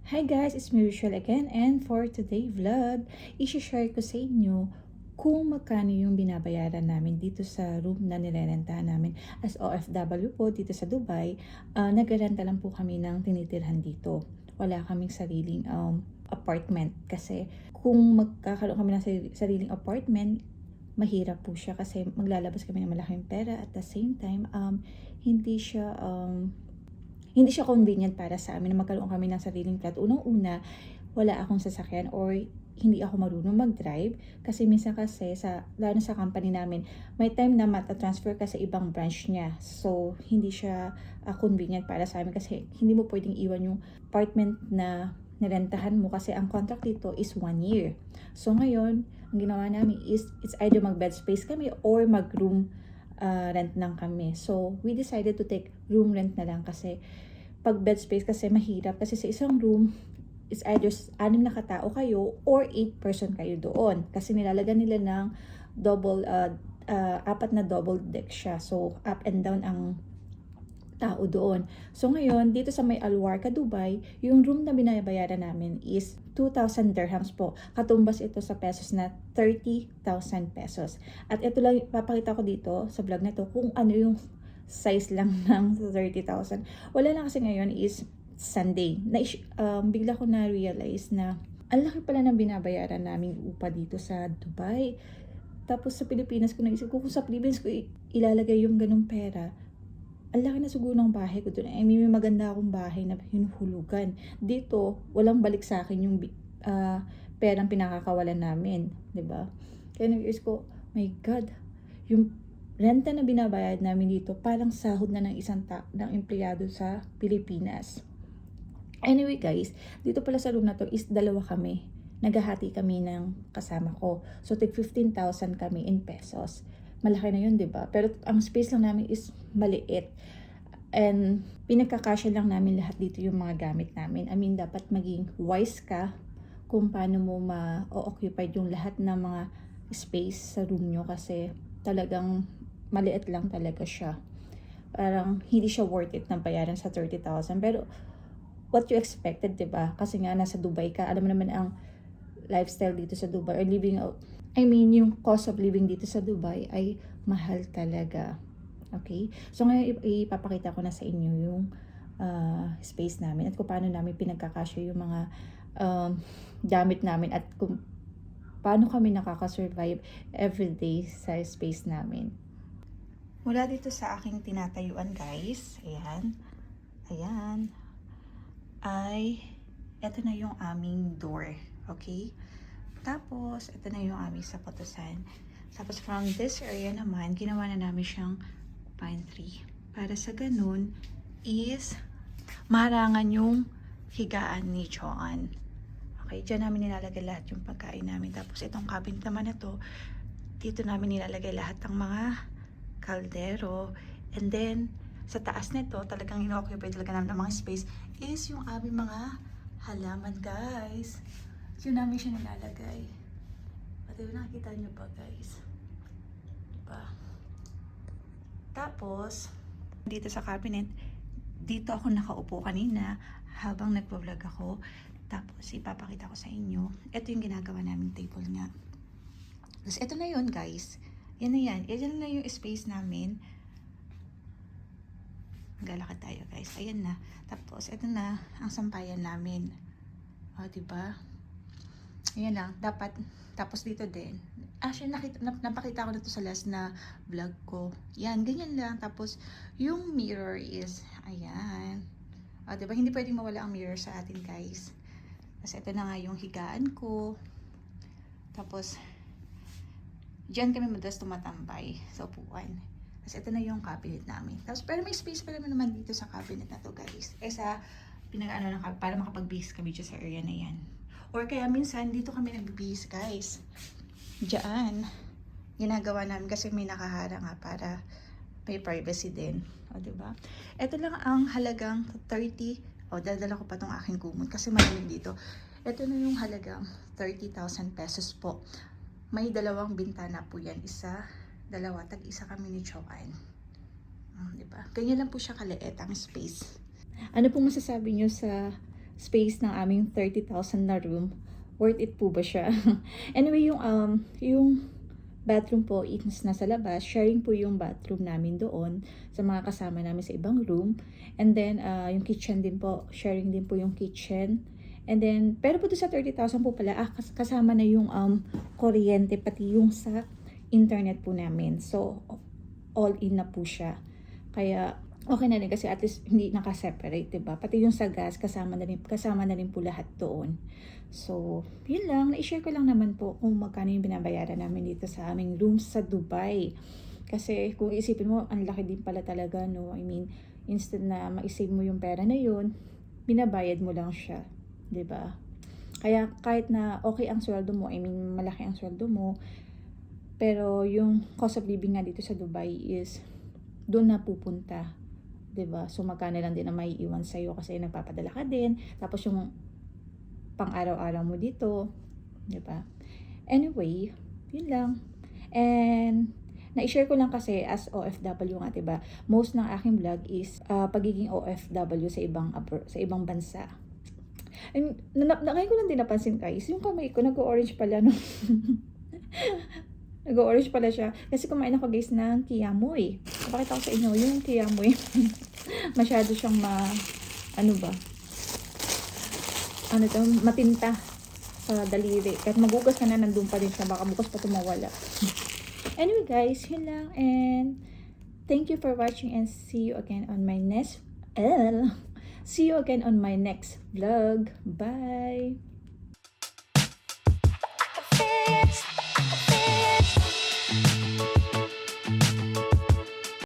Hi guys, it's me Rachel again, and for today vlog, i-share ko sa inyo kung magkano yung binabayaran namin dito sa room na nirerentahan namin. As OFW po dito sa Dubai, nagrerenta lang po kami ng tinitirhan dito. Wala kaming sariling apartment kasi kung magkakaroon kami ng sariling apartment, mahirap po siya kasi maglalabas kami ng malaking pera at the same time, hindi siya hindi siya convenient para sa amin na magkaroon kami ng sariling flat. Unang-una, wala akong sasakyan or hindi ako marunong mag-drive kasi minsan kasi lalo sa company namin, may time na mata-transfer ka sa ibang branch niya. So, hindi siya convenient para sa amin kasi hindi mo pwedeng iwan yung apartment na nirentahan mo kasi ang contract dito is 1 year. So, ngayon, ang ginawa namin is it's either mag-bed space kami or mag-room rent lang kami. So, we decided to take room rent na lang kasi pag bed space kasi mahirap kasi sa isang room is either 6 na katao kayo or 8 person kayo doon kasi nilalagyan nila ng double 4 na double deck siya, so up and down ang tao doon. So ngayon dito sa may Alwarka, Dubai, yung room na binabayaran namin is 2,000 dirhams po. Katumbas ito sa pesos na 30,000 pesos. At ito lang papakita ko dito sa vlog na to kung ano yung size lang ng 30,000. Wala lang kasi ngayon is Sunday. Bigla ko na-realize na ang laki pala ng binabayaran naming upa dito sa Dubai. Tapos sa Pilipinas ko naisip ko kung sa Pilipinas ko ilalagay yung ganung pera. Ang laki na siguro ng bahay ko doon. I mean, may maganda akong bahay na hinuhulugan. Dito, walang balik sa akin yung perang pinakakawalan namin. 'Di ba? Kaya nag-isip ko, my God, yung renta na binabayad namin dito, parang sahod na ng ng empleyado sa Pilipinas. Anyway guys, dito pala sa room na to is dalawa kami. Naghahati kami ng kasama ko. So, tig 15,000 kami in pesos. Malaki na yun, di ba? Pero ang space lang namin is maliit. And pinagkakasya lang namin lahat dito yung mga gamit namin. I mean, dapat maging wise ka kung paano mo ma-occupy yung lahat ng mga space sa room nyo kasi talagang maliit lang talaga siya. Parang hindi siya worth it na bayaran sa 30,000. Pero what you expected, diba? Kasi nga nasa Dubai ka, alam mo naman ang lifestyle dito sa Dubai or yung cost of living dito sa Dubai ay mahal talaga. Okay? So ngayon ipapakita ko na sa inyo yung space namin at kung paano namin pinagkakasya yung mga gamit namin at kung paano kami nakaka-survive everyday sa space namin. Mula dito sa aking tinatayuan guys, ayan, ay ito na yung aming door, okay? Tapos ito na yung aming saputusan. Tapos from this area naman, ginawa na namin siyang pantry. Para sa ganun is maharangan yung higaan ni Joanne. Okay, dyan namin nilalagay lahat yung pagkain namin. Tapos itong cabinet naman na to, dito namin nilalagay lahat ng mga kaldero. And then, sa taas nito, talagang ino-occupy talaga namin ng mga space is yung aming mga halaman, guys. Yun namin siya nilalagay. At diba, nakikita nyo ba, guys? Diba? Tapos, dito sa cabinet, dito ako nakaupo kanina habang nagpo-vlog ako. Tapos, ipapakita ko sa inyo. Ito yung ginagawa naming table nga. Tapos, ito na yun, guys. Yan na yan. Yan na yung space namin. Galakad tayo, guys. Ayan na. Tapos, ito na ang sampayan namin. O, diba? Ayan lang. Dapat, tapos dito din. Actually, napakita ko na to sa last na vlog ko. Yan, ganyan lang. Tapos, yung mirror is, ayan. O, diba? Hindi pwedeng mawala ang mirror sa atin, guys. Tapos, ito na nga yung higaan ko. Tapos, diyan kami madalas tumatambay sa upuan. Tapos, ito na yung cabinet namin. Tapos, pero may space pa naman dito sa cabinet na to, guys. Sa pinag-ano lang para makapag-base kami dyan sa area na yan. Or kaya minsan, dito kami nag-base, guys. Diyan. Ginagawa namin kasi may nakahara nga para may privacy din. O, diba? Ito lang ang halagang 30. O, dadala ko pa tong aking kumot kasi malamig dito. Ito na yung halagang 30,000 pesos po. May dalawang bintana po yan. Isa, dalawa, tag-isa kami ni Joanne. Diba? Ganyan lang po siya kaliit ang space. Ano pong masasabi nyo sa space ng aming 30,000 na room, worth it po ba siya? Anyway, yung bathroom po is nasa labas. Sharing po yung bathroom namin doon sa mga kasama namin sa ibang room. And then, yung kitchen din po, sharing din po yung kitchen. And then, pero po doon sa 30,000 po pala, kasama na yung kuryente, pati yung sa internet po namin. So, all in na po siya. Kaya, okay na rin kasi at least hindi naka-separate, diba? Pati yung sa gas, kasama na rin po lahat doon. So, yun lang. Na-share ko lang naman po kung magkano yung binabayaran namin dito sa aming rooms sa Dubai. Kasi kung isipin mo, ang laki din pala talaga, no? I mean, instead na ma-save mo yung pera na yun, binabayad mo lang siya. 'Di ba? Kaya kahit na okay ang sweldo mo, I mean, malaki ang sweldo mo, pero yung cost of living nga dito sa Dubai is doon na pupunta. 'Di ba? So magkano lang din ang maiiwan sa iyo kasi nagpapadala ka din. Tapos yung pang-araw-araw mo dito, 'di ba? Anyway, yun lang. And na-share ko lang kasi as OFW nga, 'di ba? Most ng aking vlog is pagiging OFW sa ibang bansa. And ngayon ko lang din napansin, guys, yung kamay ko nag-orange pala, no? Nag-orange pala siya. Kasi kumain ako, guys, ng kiamoy. Pakita ko sa inyo, yung kiamoy. Masyado siyang ano ba? Ano to? Matinta sa daliri. Kahit magugas ka na, nandun pa rin siya. Baka bukas pa tumawala. Anyway, guys, yun lang. And thank you for watching and see you again on my next vlog. Bye!